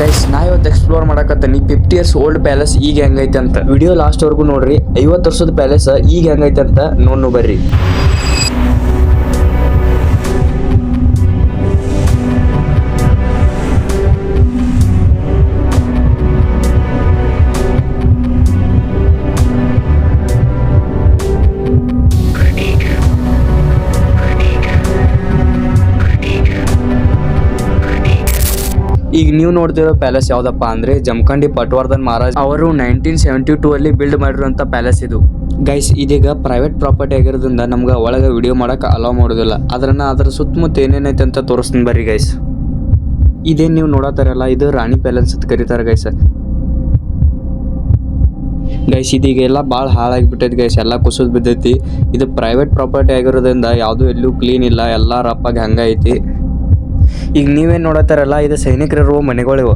Guys ನಾ ಇವತ್ತು explore ಮಾಡಕತ್ತೀನಿ 50 years old palace ಈಗ ಹೆಂಗೈತೆ ಅಂತ. ವಿಡಿಯೋ ಲಾಸ್ಟ್ ವರೆಗೂ ನೋಡ್ರಿ. 50 ವರ್ಷದ ಪ್ಯಾಲೇಸ್ ಈಗ ಹೆಂಗೈತೆ ಅಂತ ನೋಡ್ನು ಬರ್ರಿ. ಈಗ ನೀವು ನೋಡ್ತಿರೋ ಪ್ಯಾಲೇಸ್ ಯಾವ್ದಪ್ಪ ಅಂದ್ರೆ ಜಮಖಂಡಿ ಪಟ್ವರ್ಧನ್ ಮಹಾರಾಜ್ ಅವರು 1972 ಅಲ್ಲಿ ಬಿಲ್ಡ್ ಮಾಡಿರುವಂತ ಪ್ಯಾಲೇಸ್ ಇದು. ಗೈಸ್ ಇದೀಗ ಪ್ರೈವೇಟ್ ಪ್ರಾಪರ್ಟಿ ಆಗಿರೋದ್ರಿಂದ ನಮ್ಗೆ ಒಳಗೆ ವಿಡಿಯೋ ಮಾಡಕ್ ಅಲೋ ಮಾಡೋದಿಲ್ಲ. ಅದ್ರ ಸುತ್ತಮುತ್ತ ಏನೇನೈತೆ ಅಂತ ತೋರಿಸ್ತೀನಿ ಬರ್ರಿ ಗೈಸ್. ಇದೇನ್ ನೀವು ನೋಡತ್ತಾರಲ್ಲ ಇದು ರಾಣಿ ಪ್ಯಾಲೇಸ್ ಅಂತ ಕರೀತಾರೆ ಗೈಸ್. ಗೈಸ್ ಇದೀಗೆಲ್ಲ ಭಾಳ ಹಾಳಾಗಿಬಿಟ್ಟೈತಿ ಗೈಸ್, ಎಲ್ಲ ಕುಸಿದ್ ಬಿದ್ದೈತಿ. ಇದು ಪ್ರೈವೇಟ್ ಪ್ರಾಪರ್ಟಿ ಆಗಿರೋದ್ರಿಂದ ಯಾವುದು ಎಲ್ಲೂ ಕ್ಲೀನ್ ಇಲ್ಲ, ಎಲ್ಲ ರಪ್ಪಾಗಿ ಹಂಗೈತಿ. ಈಗ ನೀವೇನ್ ನೋಡತ್ತಾರಲ್ಲ ಇದು ಸೈನಿಕರಿರುವ ಮನೆಗಳಿವ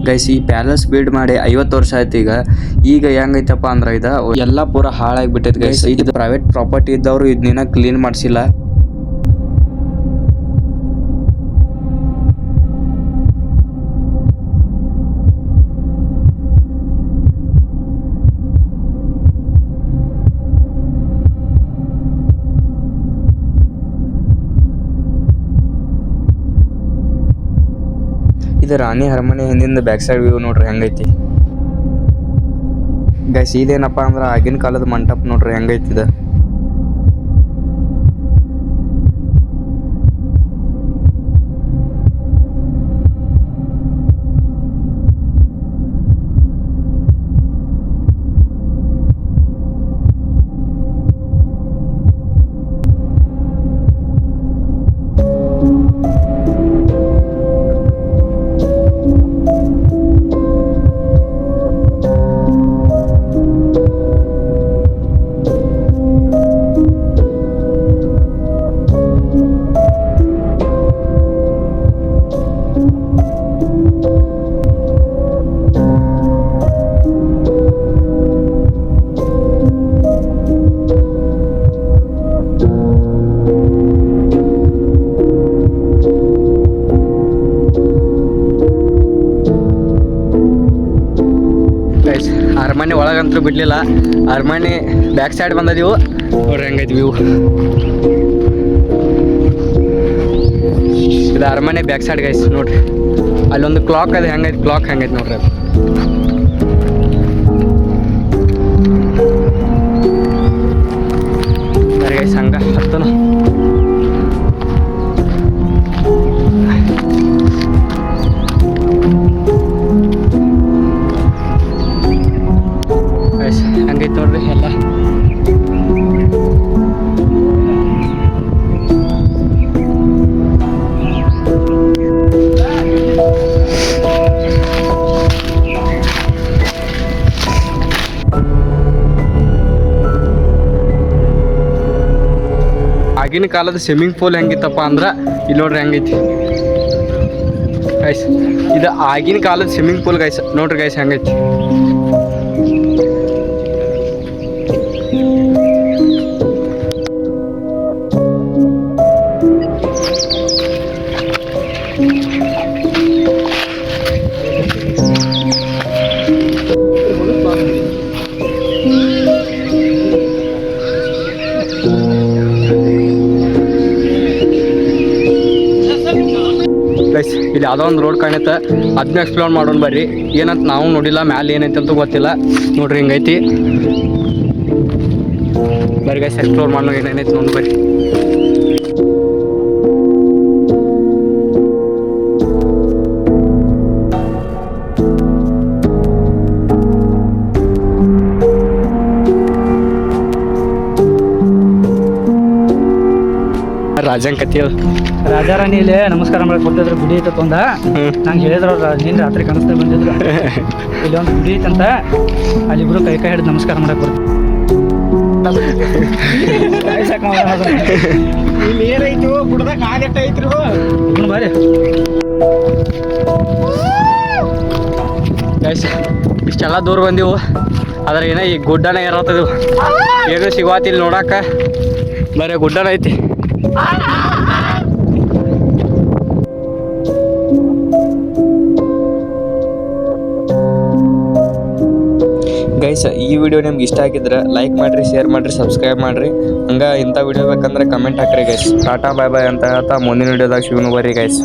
ಗೈಸ್. ಈ ಪ್ಯಾಲೇಸ್ ಬಿಲ್ಡ್ ಮಾಡಿ 50 ವರ್ಷ ಆಯ್ತು. ಈಗ ಹೆಂಗೈತಪ್ಪ ಅಂದ್ರೆ ಇದು ಎಲ್ಲ ಪೂರ ಹಾಳಾಗಿಬಿಟ್ಟೈತಿ ಗೈಸ್. ಇದು ಪ್ರೈವೇಟ್ ಪ್ರಾಪರ್ಟಿ ಇದ್ದವರು ಇದನ್ನ ಕ್ಲೀನ್ ಮಾಡಿಸಿಲ್ಲ. ಇದು ರಾಣಿ ಅರಮನೆ ಹಿಂದಿಂದ ಬ್ಯಾಕ್ ಸೈಡ್ ವ್ಯೂ ನೋಡ್ರಿ ಹೆಂಗೈತಿ ಗೈಸ್. ಇದೇನಪ್ಪ ಅಂದ್ರೆ ಆಗಿನ ಕಾಲದ ಮಂಟಪ ನೋಡ್ರಿ ಹೆಂಗೈತಿದ. ಅರಮನೆ ಒಳಗಂತೂ ಬಿಡ್ಲಿಲ್ಲ, ಅರಮನೆ ಬ್ಯಾಕ್ ಸೈಡ್ ಬಂದದೀವು ನೋಡ್ರಿ ಹೆಂಗೈತಿ ವ್ಯೂ. ಇದು ಅರಮನೆ ಬ್ಯಾಕ್ ಸೈಡ್ ಗೈಸ್ ನೋಡ್ರಿ. ಅಲ್ಲೊಂದು ಕ್ಲಾಕ್ ಅದು ಹೆಂಗೈತಿ, ಕ್ಲಾಕ್ ಹೆಂಗೈತಿ ನೋಡ್ರಿ ಅದು. ಸರಿ ಗೈಸ್ ಹಂಗ ಹತ್ತನು. ಹಂಗೈತೆ ನೋಡ್ರಿ ಎಲ್ಲ. ಆಗಿನ ಕಾಲದ ಸ್ವಿಮ್ಮಿಂಗ್ ಪೂಲ್ ಹೆಂಗಿತ್ತಪ್ಪ ಅಂದ್ರೆ ಇಲ್ಲಿ ನೋಡ್ರಿ ಹೆಂಗೈತಿ ಗೈಸ್. ಇದು ಆಗಿನ ಕಾಲದ ಸ್ವಿಮ್ಮಿಂಗ್ ಪೂಲ್ ಗೈಸ್ ನೋಡ್ರಿ ಗೈಸ್ ಹೆಂಗೈತಿ. ಇಲ್ಲಿ ಯಾವುದೋ ಒಂದು ರೋಡ್ ಕಾಣುತ್ತೆ, ಅದನ್ನ ಎಕ್ಸ್ಪ್ಲೋರ್ ಮಾಡೋಣ ಬರ್ರಿ. ಏನಂತ ನಾವು ನೋಡಿಲ್ಲ, ಮ್ಯಾಲೆ ಏನೈತೆ ಅಂತ ಗೊತ್ತಿಲ್ಲ ನೋಡ್ರಿ ಹಿಂಗೈತಿ. ಬರ್ರಿ ಗೈಸ್ ಎಕ್ಸ್ಪ್ಲೋರ್ ಮಾಡೋಣ ಏನೇನೈತಿ ನೋಡಿ ಬರ್ರಿ. ರಾಜನ್ ಕತಿ ರಾಜಾರಾಣಿ ಇಲ್ಲಿ ನಮಸ್ಕಾರ ಮಾಡಕ್ ಬರ್ತಿದ್ರು. ಗುಡಿ ಐತ ಒಂದ ನಂಗೆ ಹೇಳಿದ್ರು ನೀನ್ ರಾತ್ರಿ ಕನಸ್ತಾ ಬಂದಿದ್ರು. ಇಲ್ಲಿ ಒಂದು ಗುಡಿ ಐತಂತ, ಅಲ್ಲಿ ಇಬ್ರು ಕೈ ಹಿಡಿದು ನಮಸ್ಕಾರ ಮಾಡಕ್ ಬರ್ತಾರೆ. ಇಲ್ಲಿ ಏನೈತು ಗುಡ್ದಾಗ ಕಾಗೆಟ್ಟ ಐತ್ರಿ ಬಾರಿ. ಇಷ್ಟೆಲ್ಲ ದೂರ ಬಂದಿವು, ಆದ್ರೆ ಏನೋ ಈ ಗುಡ್ಡನೇ ಇರತ್ತದು, ಏನು ಸಿಗುವತ್ತಿಲ್ಲ ನೋಡಾಕ, ಬರೀ ಗುಡ್ಡನ ಐತಿ. ಗೈಸ್ ಈ ವಿಡಿಯೋ ನಿಮ್ಗೆ ಇಷ್ಟ ಆಗಿದ್ರೆ ಲೈಕ್ ಮಾಡಿರಿ, ಶೇರ್ ಮಾಡಿರಿ, ಸಬ್ಸ್ಕ್ರೈಬ್ ಮಾಡಿರಿ. ಹಂಗೆ ಇಂಥ ವಿಡಿಯೋ ಬೇಕಂದ್ರೆ ಕಮೆಂಟ್ ಹಾಕ್ರಿ ಗೈಸ್. ಟಾಟಾ ಬಾಯ್ ಬಾಯ್ ಅಂತ ಹೇಳ್ತಾ ಮುಂದಿನ ವಿಡಿಯೋದಾಗ ಸಿಗೋಣ ಬರ್ರಿ ಗೈಸ್.